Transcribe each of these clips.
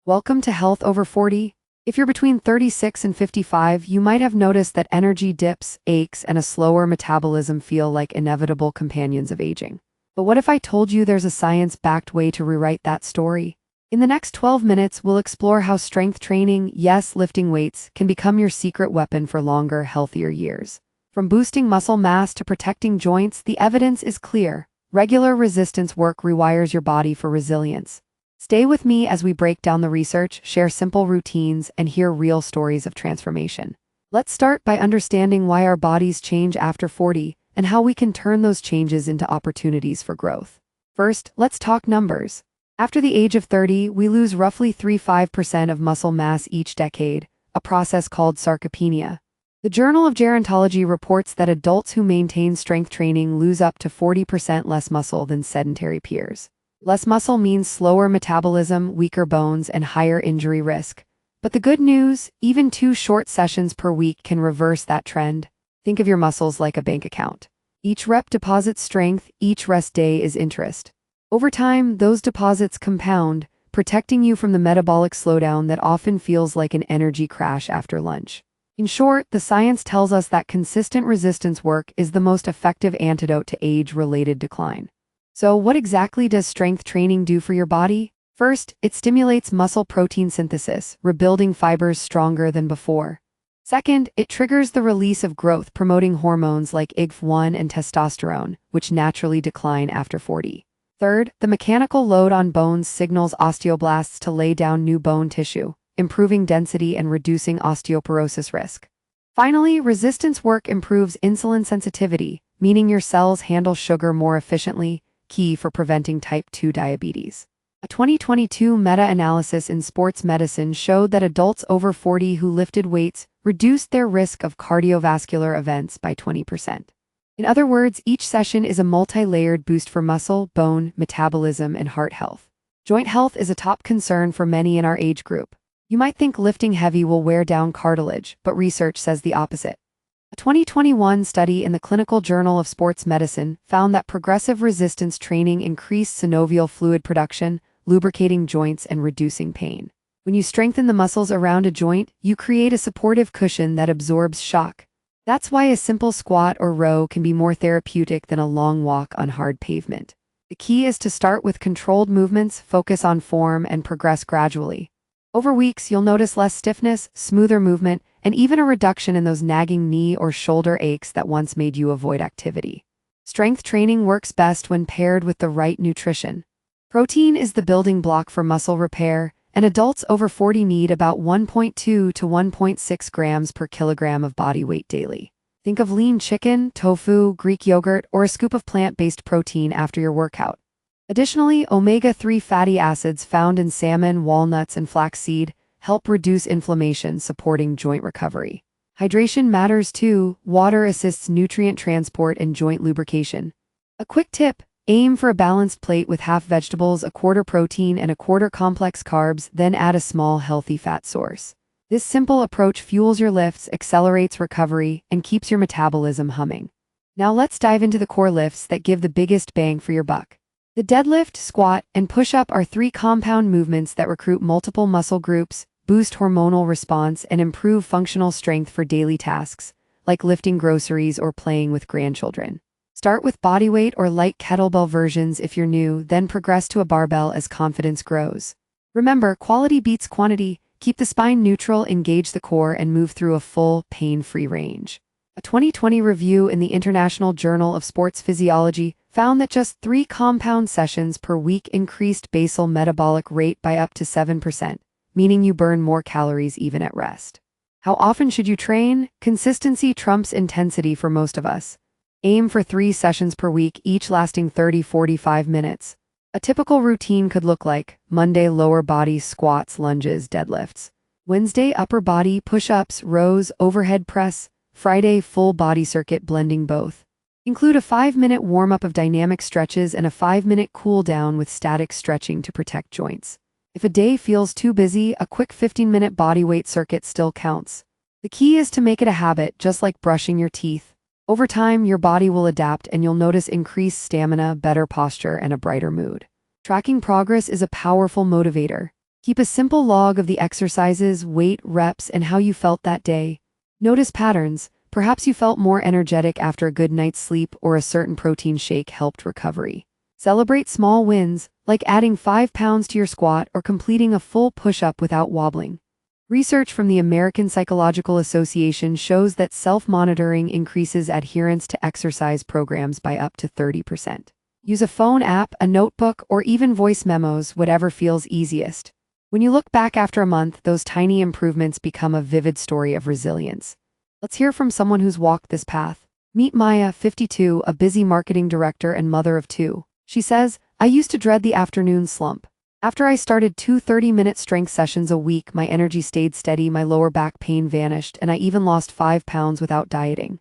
Welcome to Health Over 40. If you're between 36 and 55, you might have noticed that energy dips, aches, and a slower metabolism feel like inevitable companions of aging. But what if I told you there's a science-backed way to rewrite that story? In the next 12 minutes, we'll explore how strength training, yes, lifting weights, can become your secret weapon for longer, healthier years. From boosting muscle mass to protecting joints, the evidence is clear. Regular resistance work rewires your body for resilience. Stay with me as we break down the research, share simple routines, and hear real stories of transformation. Let's start by understanding why our bodies change after 40 and how we can turn those changes into opportunities for growth. First, let's talk numbers. After the age of 30, we lose roughly 3–5% of muscle mass each decade, a process called sarcopenia. The Journal of Gerontology reports that adults who maintain strength training lose up to 40% less muscle than sedentary peers. Less muscle means slower metabolism, weaker bones, and higher injury risk. But the good news, even 2 short sessions per week can reverse that trend. Think of your muscles like a bank account. Each rep deposits strength, each rest day is interest. Over time, those deposits compound, protecting you from the metabolic slowdown that often feels like an energy crash after lunch. In short, the science tells us that consistent resistance work is the most effective antidote to age-related decline. So what exactly does strength training do for your body? First, it stimulates muscle protein synthesis, rebuilding fibers stronger than before. Second, it triggers the release of growth-promoting hormones like IGF-1 and testosterone, which naturally decline after 40. Third, the mechanical load on bones signals osteoblasts to lay down new bone tissue, improving density and reducing osteoporosis risk. Finally, resistance work improves insulin sensitivity, meaning your cells handle sugar more efficiently, key for preventing type 2 diabetes. A 2022 meta-analysis in sports medicine showed that adults over 40 who lifted weights reduced their risk of cardiovascular events by 20%. In other words, each session is a multi-layered boost for muscle, bone, metabolism, and heart health. Joint health is a top concern for many in our age group. You might think lifting heavy will wear down cartilage, but research says the opposite. A 2021 study in the Clinical Journal of Sports Medicine found that progressive resistance training increased synovial fluid production, lubricating joints and reducing pain. When you strengthen the muscles around a joint, you create a supportive cushion that absorbs shock. That's why a simple squat or row can be more therapeutic than a long walk on hard pavement. The key is to start with controlled movements, focus on form, and progress gradually. Over weeks, you'll notice less stiffness, smoother movement, and even a reduction in those nagging knee or shoulder aches that once made you avoid activity. Strength training works best when paired with the right nutrition. Protein is the building block for muscle repair, and adults over 40 need about 1.2 to 1.6 grams per kilogram of body weight daily. Think of lean chicken, tofu, Greek yogurt, or a scoop of plant-based protein after your workout. Additionally, omega-3 fatty acids found in salmon, walnuts, and flaxseed help reduce inflammation, supporting joint recovery. Hydration matters too. Water assists nutrient transport and joint lubrication. A quick tip: aim for a balanced plate with half vegetables, a quarter protein, and a quarter complex carbs, then add a small healthy fat source. This simple approach fuels your lifts, accelerates recovery, and keeps your metabolism humming. Now let's dive into the core lifts that give the biggest bang for your buck. The deadlift, squat, and push-up are 3 compound movements that recruit multiple muscle groups, boost hormonal response, and improve functional strength for daily tasks, like lifting groceries or playing with grandchildren. Start with bodyweight or light kettlebell versions if you're new, then progress to a barbell as confidence grows. Remember, quality beats quantity. Keep the spine neutral, engage the core, and move through a full, pain-free range. A 2020 review in the International Journal of Sports Physiology found that just 3 compound sessions per week increased basal metabolic rate by up to 7%, meaning you burn more calories even at rest. How often should you train? Consistency trumps intensity for most of us. Aim for 3 sessions per week, each lasting 30–45 minutes. A typical routine could look like Monday lower body squats, lunges, deadlifts. Wednesday upper body push-ups, rows, overhead press. Friday full body circuit, blending both. Include a 5-minute warm-up of dynamic stretches and a 5-minute cool-down with static stretching to protect joints. If a day feels too busy, a quick 15-minute bodyweight circuit still counts. The key is to make it a habit, just like brushing your teeth. Over time, your body will adapt and you'll notice increased stamina, better posture, and a brighter mood. Tracking progress is a powerful motivator. Keep a simple log of the exercises, weight, reps, and how you felt that day. Notice patterns. Perhaps you felt more energetic after a good night's sleep or a certain protein shake helped recovery. Celebrate small wins, like adding 5 pounds to your squat or completing a full push-up without wobbling. Research from the American Psychological Association shows that self-monitoring increases adherence to exercise programs by up to 30%. Use a phone app, a notebook, or even voice memos, whatever feels easiest. When you look back after a month, those tiny improvements become a vivid story of resilience. Let's hear from someone who's walked this path. Meet Maya, 52, a busy marketing director and mother of two. She says, "I used to dread the afternoon slump. After I started 2 30-minute strength sessions a week, my energy stayed steady, my lower back pain vanished, and I even lost 5 pounds without dieting."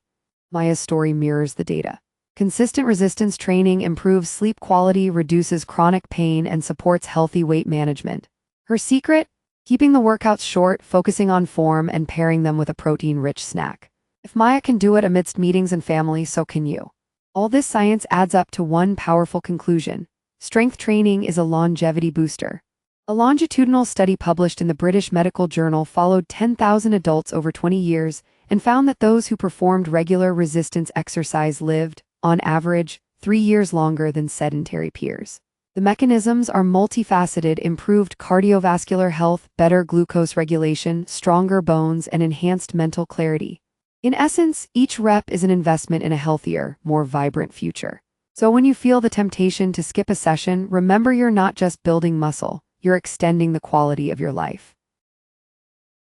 Maya's story mirrors the data. Consistent resistance training improves sleep quality, reduces chronic pain, and supports healthy weight management. Her secret? Keeping the workouts short, focusing on form, and pairing them with a protein-rich snack. If Maya can do it amidst meetings and family, so can you. All this science adds up to one powerful conclusion. Strength training is a longevity booster. A longitudinal study published in the British Medical Journal followed 10,000 adults over 20 years and found that those who performed regular resistance exercise lived, on average, 3 years longer than sedentary peers. The mechanisms are multifaceted: improved cardiovascular health, better glucose regulation, stronger bones, and enhanced mental clarity. In essence, each rep is an investment in a healthier, more vibrant future. So when you feel the temptation to skip a session, remember you're not just building muscle, you're extending the quality of your life.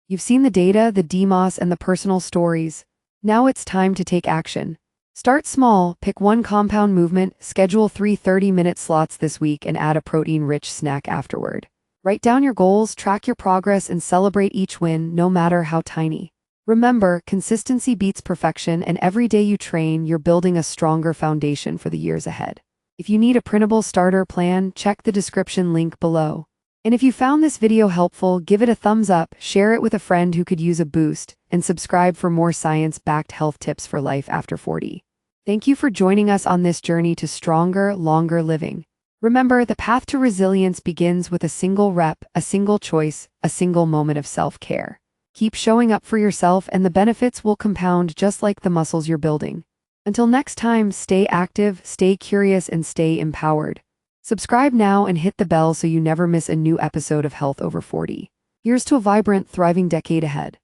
You've seen the data, the DMOS, and the personal stories. Now it's time to take action. Start small, pick one compound movement, schedule 3 30-minute slots this week, and add a protein-rich snack afterward. Write down your goals, track your progress, and celebrate each win, no matter how tiny. Remember, consistency beats perfection, and every day you train, you're building a stronger foundation for the years ahead. If you need a printable starter plan, check the description link below. And if you found this video helpful, give it a thumbs up, share it with a friend who could use a boost, and subscribe for more science-backed health tips for life after 40. Thank you for joining us on this journey to stronger, longer living. Remember, the path to resilience begins with a single rep, a single choice, a single moment of self-care. Keep showing up for yourself, and the benefits will compound just like the muscles you're building. Until next time, stay active, stay curious, and stay empowered. Subscribe now and hit the bell so you never miss a new episode of Health Over 40. Here's to a vibrant, thriving decade ahead.